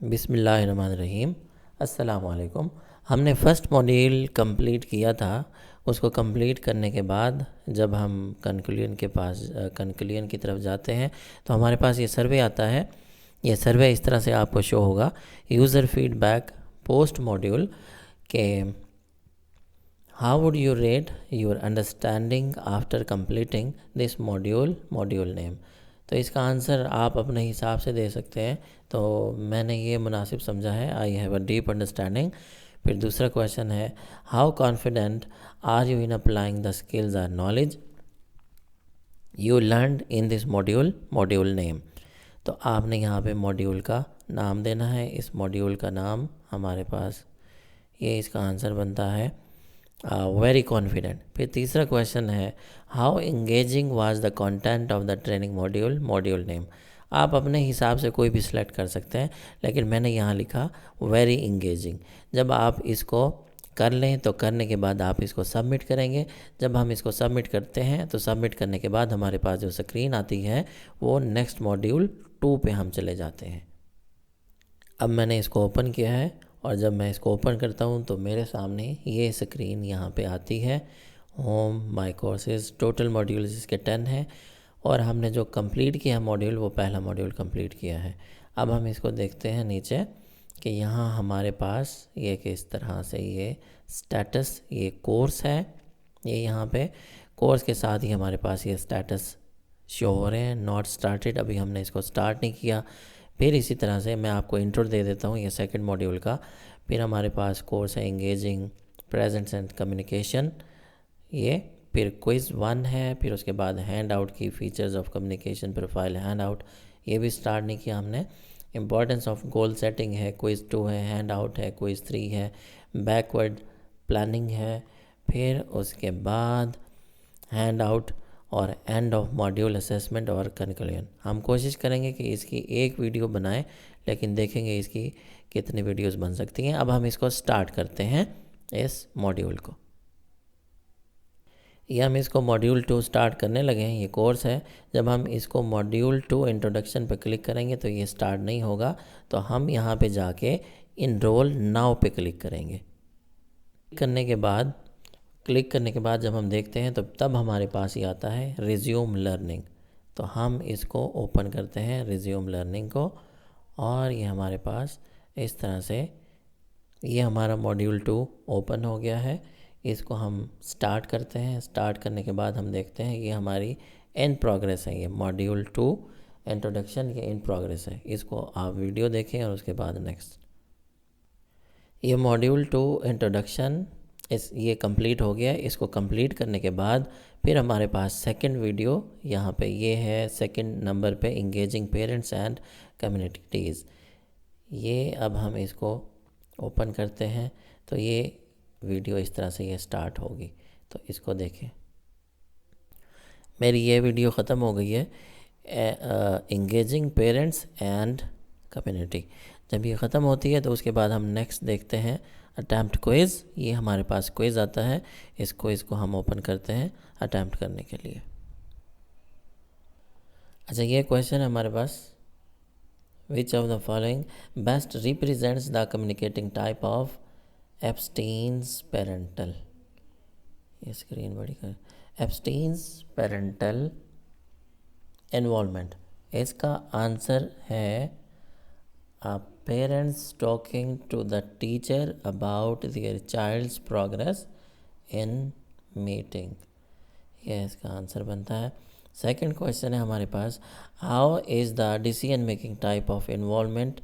बिस्मिल्लाहिर्रहमानिर्रहीम। अस्सलामुअलैकुम। हमने फ़र्स्ट मॉड्यूल कंप्लीट किया था। उसको कंप्लीट करने के बाद जब हम कंक्लूजन की तरफ जाते हैं तो हमारे पास ये सर्वे आता है। ये सर्वे इस तरह से आपको शो होगा। यूज़र फीडबैक पोस्ट मॉड्यूल के how would you rate your understanding after completing this module name. तो इसका आंसर आप अपने हिसाब से दे सकते हैं। तो मैंने ये मुनासिब समझा है, I have a deep understanding. फिर दूसरा क्वेश्चन है how confident are you in applying the skills or knowledge you learned in this module name. तो आपने यहाँ पे मॉड्यूल का नाम देना है। इस मॉड्यूल का नाम हमारे पास ये इसका आंसर बनता है वेरी कॉन्फिडेंट। फिर तीसरा क्वेश्चन है how engaging was the content of the training module name. आप अपने हिसाब से कोई भी सिलेक्ट कर सकते हैं, लेकिन मैंने यहाँ लिखा वेरी इंगेजिंग। जब आप इसको कर लें तो करने के बाद आप इसको सबमिट करेंगे। जब हम इसको सबमिट करते हैं तो सबमिट करने के बाद हमारे पास जो स्क्रीन आती है वो नेक्स्ट मॉड्यूल 2 पे हम चले जाते हैं। अब मैंने इसको ओपन किया है और जब मैं इसको ओपन करता हूँ तो मेरे सामने ये स्क्रीन यहाँ पे आती है। Home my courses total modules इसके 10 हैं और हमने जो कंप्लीट किया मॉड्यूल वो पहला मॉड्यूल कंप्लीट किया है। अब हम इसको देखते हैं नीचे कि यहाँ हमारे पास ये किस तरह से ये स्टेटस ये कोर्स है। ये यहाँ पे कोर्स के साथ ही हमारे पास ये स्टेटस शो हो रहे हैं। नॉट स्टार्टेड, अभी हमने इसको स्टार्ट नहीं किया। फिर इसी तरह से मैं आपको इंट्रो दे देता हूँ ये सेकंड मॉड्यूल का। फिर हमारे पास कोर्स है एंगेजिंग प्रेजेंस एंड कम्युनिकेशन ये। फिर क्विज़ 1 है। फिर उसके बाद हैंड आउट की features of communication profile hand out, ये भी स्टार्ट नहीं किया हमने। इम्पॉर्टेंस ऑफ गोल सेटिंग है। क्विज़ 2 है, हैंड आउट है, क्विज़ 3 है, बैकवर्ड प्लानिंग है। फिर उसके बाद हैंड आउट और एंड ऑफ मॉड्यूल असेसमेंट और कंक्लूजन। हम कोशिश करेंगे कि इसकी एक वीडियो बनाएं, लेकिन देखेंगे इसकी कितनी वीडियोस बन सकती हैं। अब हम इसको स्टार्ट करते हैं इस मॉड्यूल को। ये हम इसको मॉड्यूल 2 स्टार्ट करने लगे हैं। ये कोर्स है। जब हम इसको मॉड्यूल 2 इंट्रोडक्शन पर क्लिक करेंगे तो ये स्टार्ट नहीं होगा। तो हम यहाँ पे जाके इनरोल नाउ पे क्लिक करेंगे। क्लिक करने के बाद जब हम देखते हैं तो तब हमारे पास ये आता है रिज्यूम लर्निंग। तो हम इसको ओपन करते हैं रिज्यूम लर्निंग को और ये हमारे पास इस तरह से ये हमारा मॉड्यूल 2 ओपन हो गया है। इसको हम स्टार्ट करते हैं। स्टार्ट करने के बाद हम देखते हैं ये हमारी इन प्रोग्रेस है। ये मॉड्यूल 2 इंट्रोडक्शन ये इन प्रोग्रेस है। इसको आप वीडियो देखें और उसके बाद नेक्स्ट। ये मॉड्यूल 2 इंट्रोडक्शन ये कंप्लीट हो गया। इसको कंप्लीट करने के बाद फिर हमारे पास सेकंड वीडियो यहाँ पे ये है सेकंड नंबर पे इंगेजिंग पेरेंट्स एंड कम्युनिटीज़। ये अब हम इसको ओपन करते हैं तो ये वीडियो इस तरह से ये स्टार्ट होगी। तो इसको देखें। मेरी ये वीडियो ख़त्म हो गई है इंगेजिंग पेरेंट्स एंड कम्युनिटी। जब ये ख़त्म होती है तो उसके बाद हम नेक्स्ट देखते हैं अटैम्प्ट क्विज़। ये हमारे पास क्विज़ आता है। इस क्विज़ को हम ओपन करते हैं अटैम्प्ट करने के लिए। अच्छा, ये क्वेश्चन है हमारे पास which of the following best represents the communicating type of Epstein's parental. ये स्क्रीन बड़ी कर एब्सटेन्स पेरेंटल इन्वॉल्वमेंट। इसका आंसर है parents talking to the teacher about their child's progress in meeting। ये इसका आंसर बनता है। सेकंड क्वेश्चन है हमारे पास how is the decision making type of involvement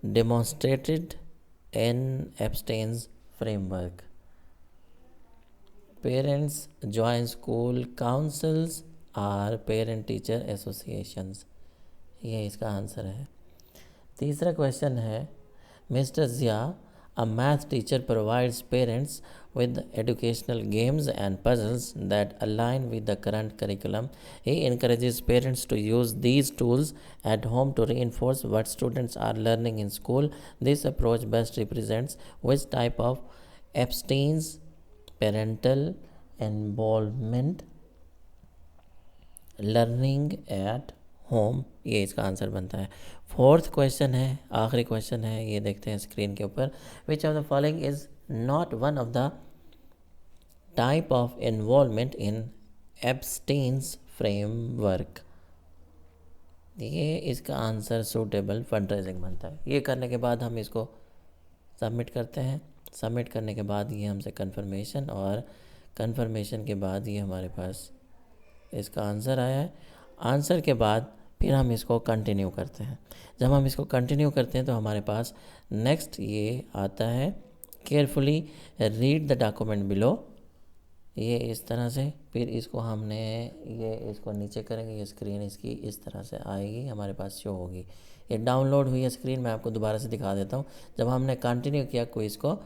demonstrated in Epstein's framework. Parents join school councils or parent teacher associations. ये इसका answer है। तीसरा क्वेश्चन है mister Zia a math teacher provides parents with educational games and puzzles that align with the current curriculum. He encourages parents to use these tools at home to reinforce what students are learning in school. This approach best represents which type of abstains parental involvement learning at home, ये इसका answer बनता है। Fourth question है, आखिरी question है, ये देखते हैं स्क्रीन के ऊपर। Which of the following is not one of the type of involvement in Epstein's framework. ये इसका आंसर सूटेबल फंडरेजिंग बनता है। ये करने के बाद हम इसको सबमिट करते हैं। सबमिट करने के बाद ये हमसे कंफर्मेशन, और कंफर्मेशन के बाद ये हमारे पास इसका आंसर आया है। आंसर के बाद फिर हम इसको कंटिन्यू करते हैं। जब हम इसको कंटिन्यू करते हैं तो हमारे पास नेक्स्ट ये आता है, carefully read the document below. ये इस तरह से, फिर इसको हमने ये इसको नीचे करेंगे, ये स्क्रीन इसकी इस तरह से आएगी, हमारे पास शो होगी। ये डाउनलोड हुई है स्क्रीन, मैं आपको दोबारा से दिखा देता हूँ। जब हमने कंटिन्यू किया क्विज़ को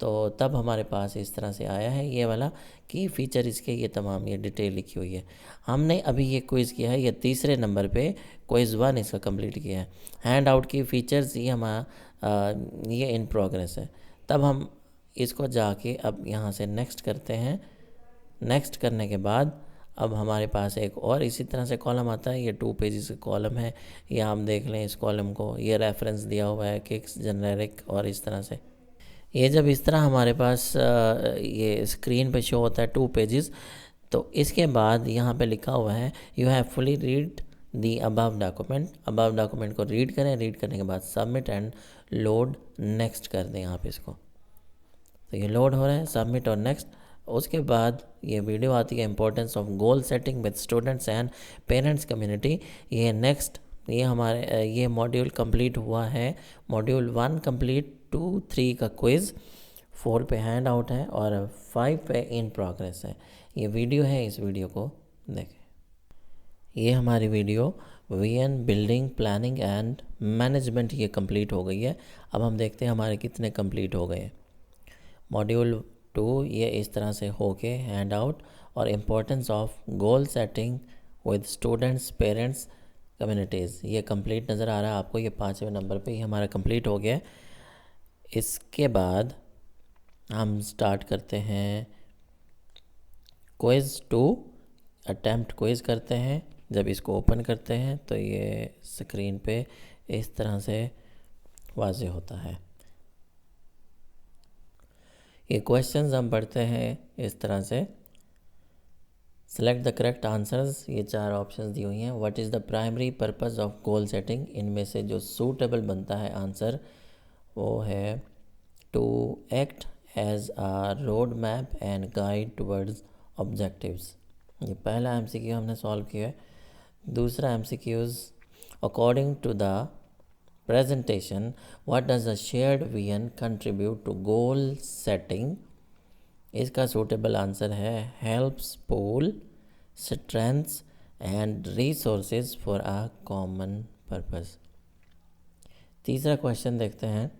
तो तब हमारे पास इस तरह से आया है ये वाला की फ़ीचर, इसके ये तमाम ये डिटेल लिखी हुई है। हमने अभी ये क्विज़ किया है, ये तीसरे नंबर पे क्विज़ 1 इसका कंप्लीट किया है। हैंड आउट की फ़ीचर्स ये हमारा ये इन प्रोग्रेस है। तब हम इसको जाके अब यहाँ से नेक्स्ट करते हैं। नेक्स्ट करने के बाद अब हमारे पास एक और इसी तरह से कॉलम आता है। ये 2 पेजेस का कॉलम है, ये आप देख लें इस कॉलम को। ये रेफरेंस दिया हुआ है किक्स जेनेरिक, और इस तरह से ये जब इस तरह हमारे पास ये स्क्रीन पे शो होता है 2 पेजेस, तो इसके बाद यहाँ पे लिखा हुआ है you have fully read the above document. Above document को रीड करें, रीड करने के बाद सबमिट एंड लोड नेक्स्ट कर दें आप इसको। तो ये लोड हो रहा है, सबमिट और नेक्स्ट। उसके बाद ये वीडियो आती है importance of goal setting with students and parents community. ये नेक्स्ट ये हमारे ये मॉड्यूल कंप्लीट हुआ है। मॉड्यूल 1 कंप्लीट, 2, 3 का क्विज़, 4 पे हैंड आउट है और 5 पे इन प्रोग्रेस है। ये वीडियो है, इस वीडियो को देखें। ये हमारी वीडियो वीएन बिल्डिंग प्लानिंग एंड मैनेजमेंट ये कंप्लीट हो गई है। अब हम देखते हैं हमारे कितने कंप्लीट हो गए। मॉड्यूल 2 ये इस तरह से हो के हैंड आउट, और importance of goal setting with students parents communities ये कंप्लीट नज़र आ रहा है आपको। ये 5वें नंबर पे ही हमारा कंप्लीट हो गया है। इसके बाद हम स्टार्ट करते हैं क्विज़ 2, अटैम्प्ट क्विज़ करते हैं। जब इसको ओपन करते हैं तो ये स्क्रीन पे इस तरह से वाज़ेह होता है। ये क्वेश्चंस हम पढ़ते हैं इस तरह से। सेलेक्ट द करेक्ट आंसर्स, ये 4 ऑप्शंस दी हुई हैं। What is the primary purpose of goal setting, इनमें से जो सूटेबल बनता है आंसर वो है to act as a road map and guide towards objectives. ये पहला एमसीक्यू हमने सॉल्व किया है। दूसरा MCQs, according to the presentation, what does a shared vision contribute to goal setting? इसका सूटेबल आंसर है helps pool strengths and resources for a common purpose। तीसरा question देखते हैं,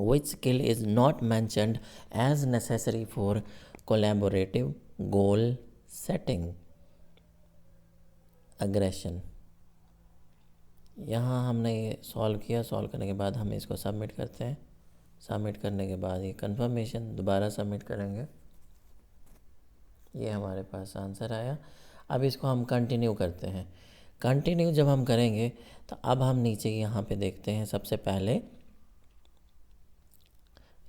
which skill is not mentioned as necessary for collaborative goal setting? aggression। यहाँ हमने ये solve किया। Solve करने के बाद हम इसको सबमिट करते हैं। सबमिट करने के बाद ये कंफर्मेशन दोबारा सबमिट करेंगे। ये हमारे पास आंसर आया। अब इसको हम कंटिन्यू करते हैं। कंटिन्यू जब हम करेंगे तो अब हम नीचे यहाँ पे देखते हैं। सबसे पहले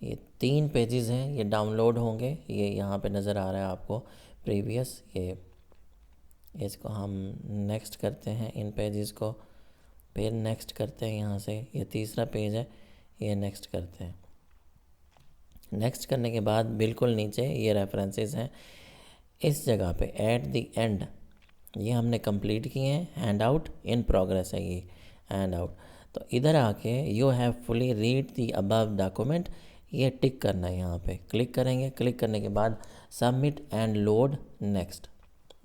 ये 3 पेजेस हैं, ये डाउनलोड होंगे। ये यहाँ पे नज़र आ रहा है आपको प्रीवियस। ये इसको हम नेक्स्ट करते हैं इन पेजेस को, फिर नेक्स्ट करते हैं यहाँ से। ये तीसरा पेज है, ये नेक्स्ट करते हैं। नेक्स्ट करने के बाद बिल्कुल नीचे ये रेफरेंसेस हैं। इस जगह पे एट द एंड ये हमने कंप्लीट किए हैं। हैंड आउट इन प्रोग्रेस है ये हैंड आउट। तो इधर आके you have fully read the above document, ये टिक करना है। यहाँ पे क्लिक करेंगे। क्लिक करने के बाद सबमिट एंड लोड नेक्स्ट।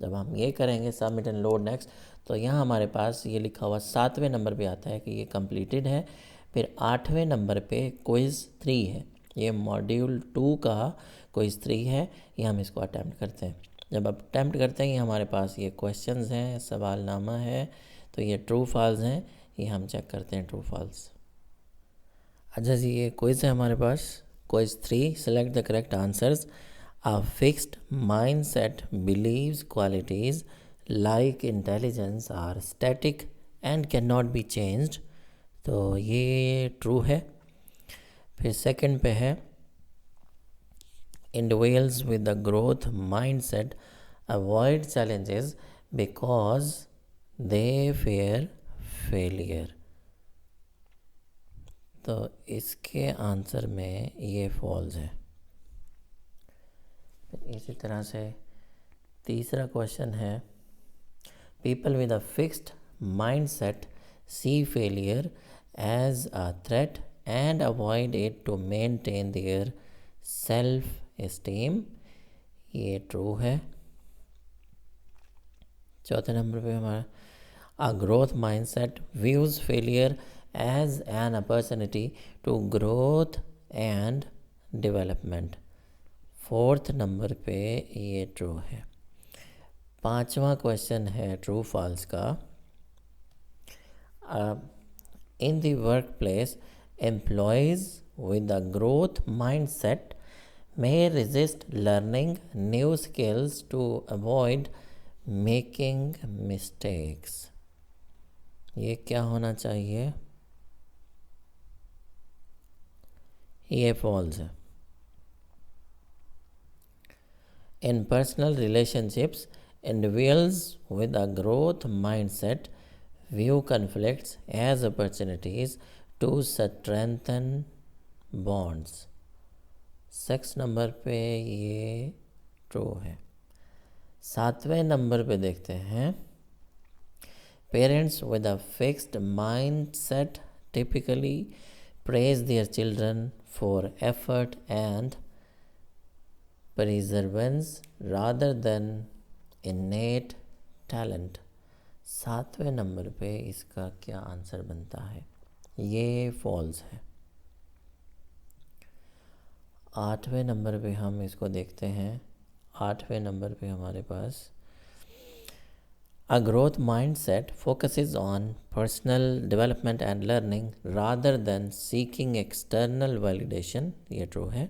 जब हम ये करेंगे सबमिट एंड लोड नेक्स्ट, तो यहाँ हमारे पास ये लिखा हुआ 7वें नंबर पे आता है कि ये कंप्लीटेड है। फिर 8वें नंबर पे क्विज़ 3 है। ये मॉड्यूल 2 का क्विज़ 3 है। ये हम इसको अटैम्प्ट करते हैं। जब अटैम्प्ट करते हैं, ये हमारे पास ये क्वेश्चंस हैं, सवालनामा है। तो ये ट्रू फॉल्स हैं, ये हम चेक करते हैं ट्रू फॉल्स। अच्छा जी, ये क्विज़ है हमारे पास quiz 3। Select the correct answers. A fixed mindset believes qualities like intelligence are static and can not be changed, तो ये ट्रू है। फिर सेकंड पे है individuals with a growth mindset avoid challenges because they fear failure, तो इसके answer में ये फॉल्स है। इसी तरह से तीसरा क्वेश्चन है people with a fixed mindset see failure as a threat and avoid it to maintain their self esteem, ये ट्रू है। चौथे नंबर पे हमारा a growth mindset views failure as an opportunity to growth and development, fourth number पे ये true है। पांचवा question है ट्रू फॉल्स का, in the work place employees with a growth mindset may resist learning new skills to avoid making mistakes, ये क्या होना चाहिए? ये फॉल्स है। In personal relationships, individuals with a growth mindset view conflicts as opportunities to strengthen bonds, six number पे ये true है। सातवें नंबर पे देखते हैं parents with a fixed mind set typically praise their children for effort and perseverance rather than इनेट talent, सातवें number पे इसका क्या आंसर बनता है? ये फॉल्स है। आठवें नंबर पे हम इसको देखते हैं। आठवें नंबर पे हमारे पास a growth mindset focuses on personal development and learning rather than seeking external validation, ये ट्रू है।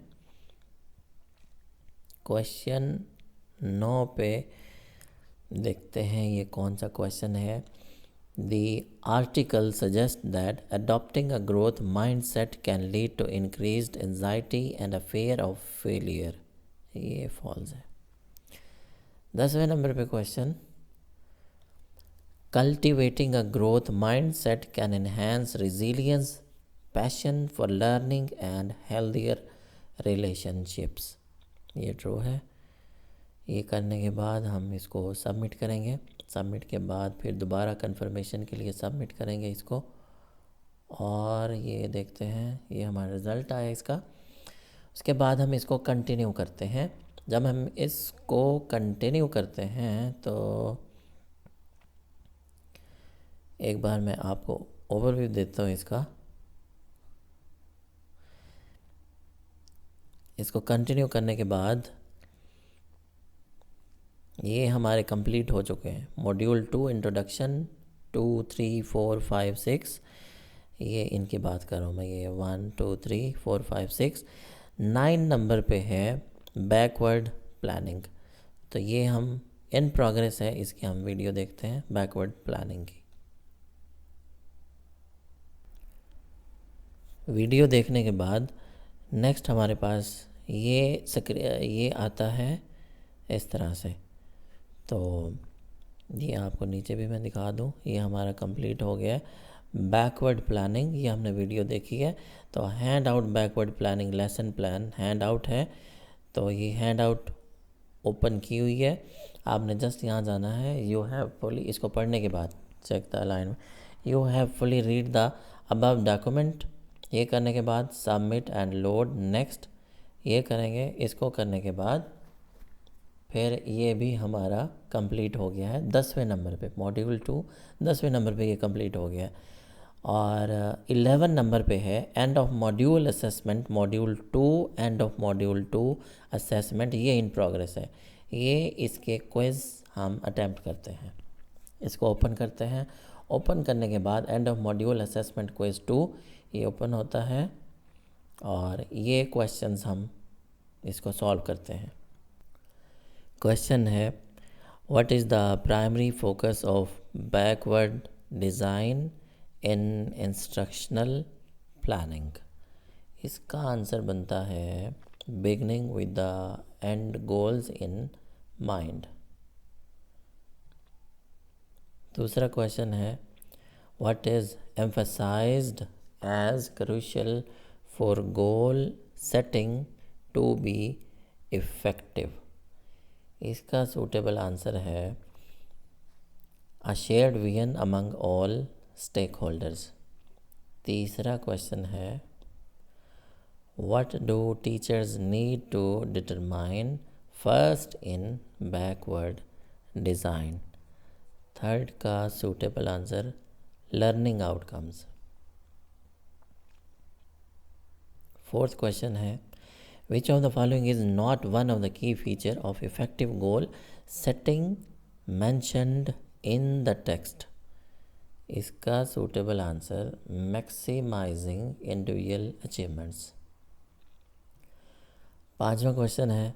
क्वेश्चन 9 पे देखते हैं ये कौन सा क्वेश्चन है। The article suggests that adopting a growth mindset can lead to increased anxiety and a fear of failure, ये फॉल्स है। 10वें नंबर पे question cultivating a growth mindset can enhance resilience, passion for learning and healthier relationships, ये true है। ये करने के बाद हम इसको सबमिट करेंगे। सबमिट के बाद फिर दोबारा कंफर्मेशन के लिए सबमिट करेंगे इसको, और ये देखते हैं ये हमारा रिज़ल्ट आया इसका। उसके बाद हम इसको कंटिन्यू करते हैं। जब हम इसको कंटिन्यू करते हैं तो एक बार मैं आपको ओवरव्यू देता हूँ इसका। इसको कंटिन्यू करने के बाद ये हमारे कंप्लीट हो चुके हैं। मॉड्यूल 2 इंट्रोडक्शन 2, 3, 4, 5, 6, ये इनकी बात कर रहा हूँ मैं। ये 1, 2, 3, 4, 5, 6, 9 नंबर पे है बैकवर्ड प्लानिंग। तो ये हम इन प्रोग्रेस है, इसकी हम वीडियो देखते हैं बैकवर्ड प्लानिंग की। वीडियो देखने के बाद नेक्स्ट हमारे पास ये आता है इस तरह से। तो ये आपको नीचे भी मैं दिखा दूँ, ये हमारा कंप्लीट हो गया है बैकवर्ड प्लानिंग। ये हमने वीडियो देखी है। तो hand out backward planning lesson plan hand out है। तो ये हैंड आउट ओपन की हुई है, आपने जस्ट यहाँ जाना है। यू हैव फुली, इसको पढ़ने के बाद check the alignment, you have fully read the above document. ये करने के बाद सबमिट एंड लोड नेक्स्ट, ये करेंगे। इसको करने के बाद फिर ये भी हमारा कंप्लीट हो गया है 10वें नंबर पे। मॉड्यूल 2 10वें नंबर पे ये कंप्लीट हो गया है। और 11 नंबर पे है end of module assessment, module 2 end of module 2 assessment, ये इन प्रोग्रेस है। ये इसके क्विज़ हम अटैम्प्ट करते हैं। इसको ओपन करते हैं। ओपन करने के बाद end of module assessment quiz 2 ये ओपन होता है, और ये क्वेश्चंस हम इसको सॉल्व करते हैं। क्वेश्चन है What is the primary focus of backward design in instructional planning? इसका आंसर बनता है beginning with the end goals in mind. दूसरा क्वेश्चन है what is emphasized as crucial for goal setting to be effective? इसका suitable answer है a shared vision among all stakeholders. तीसरा question है what do teachers need to determine first in backward design? Third का suitable answer learning outcomes. Fourth question है which of the following is not one of the key feature of effective goal setting mentioned in the text? इसका suitable answer maximising individual achievements. पांचवा question है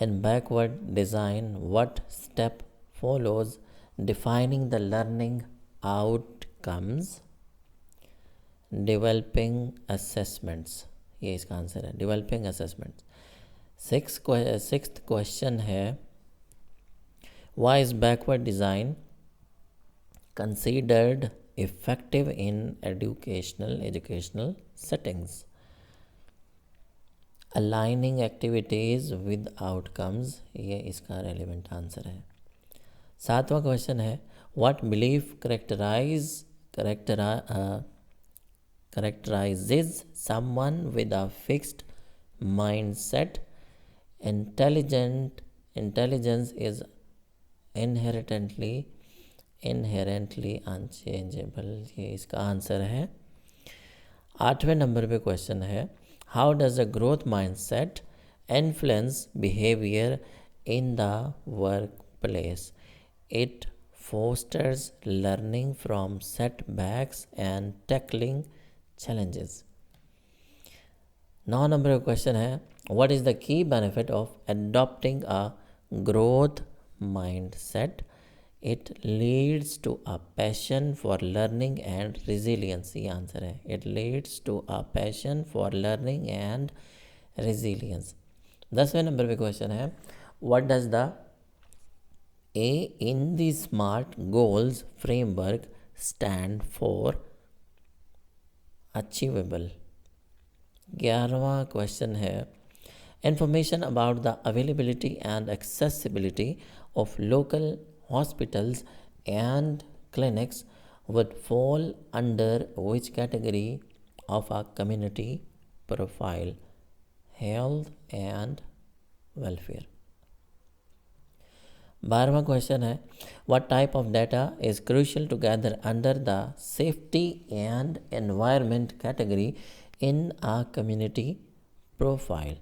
in backward design what step follows defining the learning outcomes? Developing assessments. ये इसका answer है developing assessments. Sixth question है why is backward design considered effective in educational settings? Aligning activities with outcomes, ये इसका relevant answer है. सातवां question है what belief characterizes someone with a fixed mindset? Intelligence is inherently unchangeable. ये इसका answer है. आठवें नंबर पे क्वेश्चन है how does a growth mindset influence behaviour in the work place? It fosters learning from setbacks and tackling challenges. 9 number question है what is the key benefit of adopting a growth mindset? It leads to a passion for learning and resilience. ये answer है it leads to a passion for learning and resilience. 10वें number पे question है what does the A in the SMART goals framework stand for? Achievable. 11वां question है information about the availability and accessibility of local hospitals and clinics would fall under which category of a community profile? Health and welfare. 12वां question है what type of data is crucial to gather under the safety and environment category in a community profile?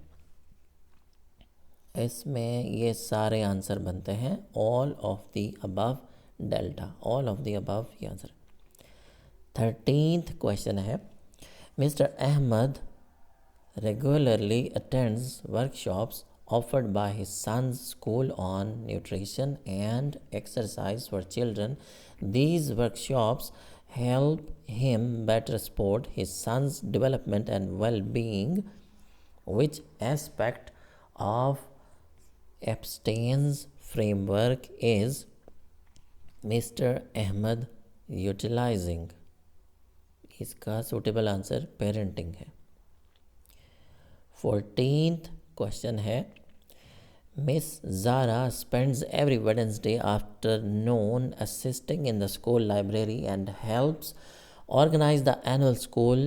इसमें ये सारे answer बनते हैं all of the above delta. All of the above ये answer. 13th question है mister Ahmed regularly attends workshops offered by his son's school on nutrition and exercise for children. These workshops help him better support his son's development and well-being. Which aspect of Epstein's framework is Mr. Ahmed utilizing? इसका suitable answer parenting है. 14th question है Miss Zara spends every Wednesday afternoon assisting in the school library and helps organize the annual school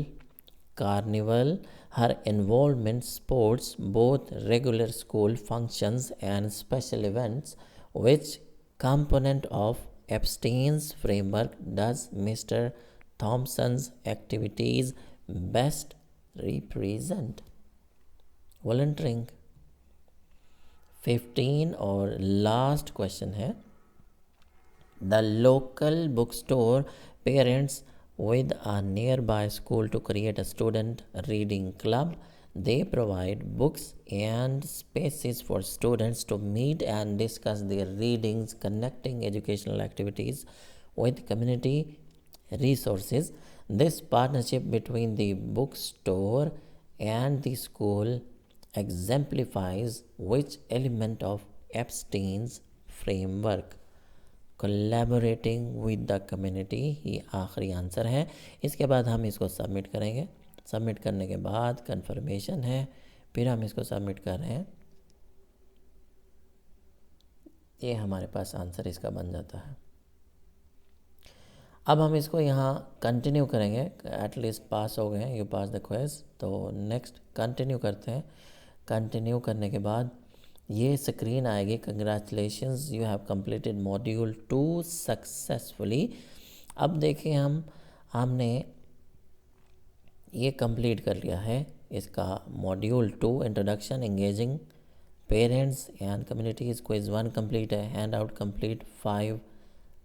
carnival. Her involvement supports both regular school functions and special events. Which component of Epstein's framework does Mr. Thompson's activities best represent? Volunteering. 15 और last question है the local book store parents with a nearby school to create a student reading club. They provide books and spaces for students to meet and discuss their readings, connecting educational activities with community resources. This partnership between the bookstore and the school exemplifies which element of Epstein's framework. Collaborating with the community, ये आखिरी answer है। इसके बाद हम इसको submit करेंगे। Submit करने के बाद कंफर्मेशन है, फिर हम इसको सबमिट कर रहे हैं। ये हमारे पास आंसर इसका बन जाता है। अब हम इसको यहाँ कंटिन्यू करेंगे। एटलीस्ट पास हो गए हैं, यू पास द क्वेज। तो नेक्स्ट कंटिन्यू करते हैं। कंटिन्यू करने के बाद ये स्क्रीन आएगी, congratulations you have completed module 2 successfully. अब देखिए हमने ये कंप्लीट कर लिया है, इसका module 2 introduction engaging parents and communities. Quiz 1 complete है, हैंड आउट कंप्लीट 5,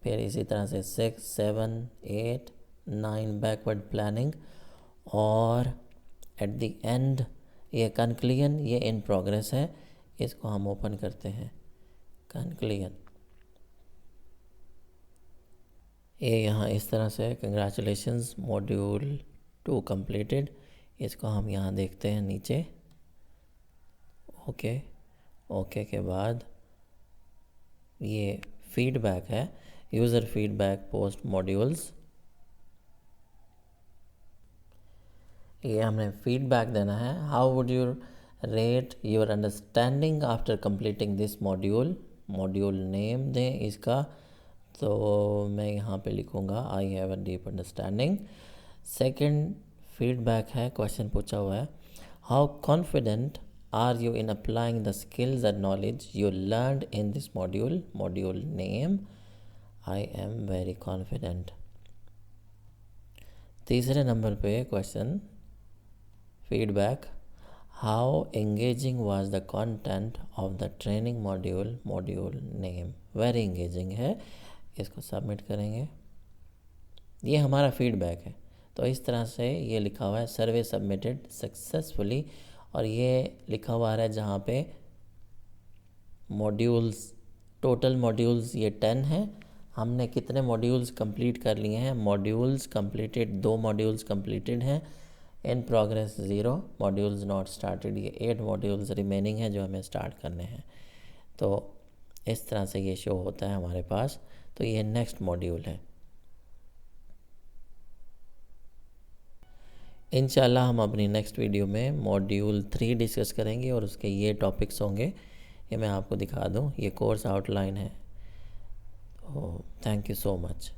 फिर इसी तरह से 6, 7, 8, 9 बैकवर्ड प्लानिंग, और एट द एंड ये कंक्लूजन, ये इन प्रोग्रेस है। इसको हम ओपन करते हैं, कंक्लूजन। ये यहाँ इस तरह से कंग्रेचुलेशंस मॉड्यूल 2 कंप्लीटेड। इसको हम यहाँ देखते हैं नीचे। ओके, ओके के बाद ये फीडबैक है, यूज़र फीडबैक पोस्ट मॉड्यूल्स। ये हमने फीडबैक देना है। How would you rate your understanding after completing this module. Module name दें इसका, तो मैं यहाँ पे लिखूँगा I have a deep understanding. Second feedback है, क्वेश्चन पूछा हुआ है, how confident are you in applying the skills and knowledge you learned in this module. Module name, I am very confident. तीसरे नंबर पे question feedback, how engaging was the content of the training module. Module name very engaging है। इसको submit करेंगे। ये हमारा feedback है। तो इस तरह से ये लिखा हुआ है सर्वे सबमिटेड सक्सेसफुली, और ये लिखा हुआ है जहाँ पे मॉड्यूल्स, टोटल मॉड्यूल्स ये 10 हैं। हमने कितने मॉड्यूल्स कंप्लीट कर लिए हैं। मॉड्यूल्स कंप्लीटेड 2 मॉड्यूल्स कंप्लीटेड हैं, in progress 0, modules not started, ये 8 मॉड्यूल्स रिमेनिंग हैं जो हमें स्टार्ट करने हैं। तो इस तरह से ये शो होता है हमारे पास। तो ये नेक्स्ट मॉड्यूल है। इंशाल्लाह हम अपनी नेक्स्ट वीडियो में मॉड्यूल 3 डिस्कस करेंगे और उसके ये टॉपिक्स होंगे। ये मैं आपको दिखा दूँ, ये कोर्स आउटलाइन है। तो थैंक यू सो मच।